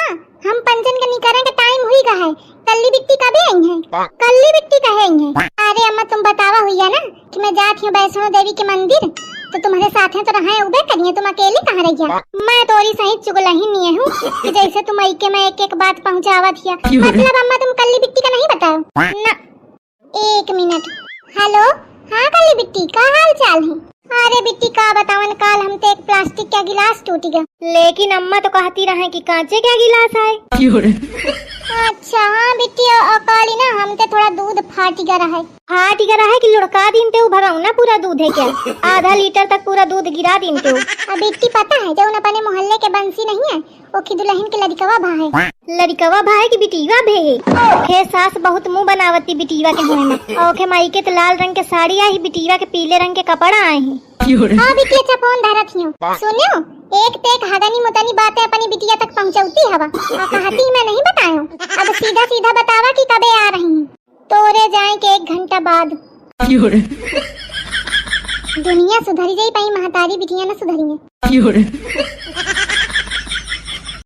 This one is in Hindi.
हम पंजन का निकरण का टाइम हुई का है। कल्ली बिट्टी कभी आई है? कल्ली बिट्टी कहे आई है? अरे अम्मा तुम बतावा हुई है ना कि मैं जाती हूँ वैष्णो देवी के मंदिर, तो तुम्हारे साथ हैं तो रहा उबे करिए, तुम अकेले कहाँ रह गया? मैं तोरी सही चुगला ही नहीं हूँ कि जैसे तुम आई के मैं एक एक बात पहुँचावत हिया। मतलब अम्मा तुम कल्ली बिट्टी का नहीं बताओ ना? एक मिनट। हेलो, हाँ कल्ली बिट्टी, का हाल चाल है? अरे बिट्टी का बतावन, काल हम तो एक प्लास्टिक का गिलास टूट गया, लेकिन अम्मा तो कहती रहे कि कांचे का गिलास है। अच्छा हाँ बिट्टी, काली ना हम ते थोड़ा दूध फाट गया है कि लुढ़का दिन ते भगाऊ ना पूरा दूध है क्या? आधा लीटर तक पूरा दूध गिरा दिन ते। अब बिट्टी पता है जो अपने मोहल्ले के बंसी नहीं है, वो की दुल्हन के लड़कवा भाई की बिटिया भे खे सास बहुत मुंह बनावती बिटिया के होए में, और खे माई के लाल रंग के साड़ी आई, बिटिया के पीले रंग के कपड़ा आए हैं। हाँ बिट्टी अच्छा फोन धरत हियो, सुनियो एक ते एक हगनी मुतनी बातें अपनी बिटिया तक पहुंचाती हवा, कहती मैं नहीं बताऊं। अब सीधा सीधा बतावा कि कबे आ रही हैं? तोरे जाए के 1 घंटा बाद। दुनिया सुधरी जाई पाई, महतारी बिटिया न सुधरी है।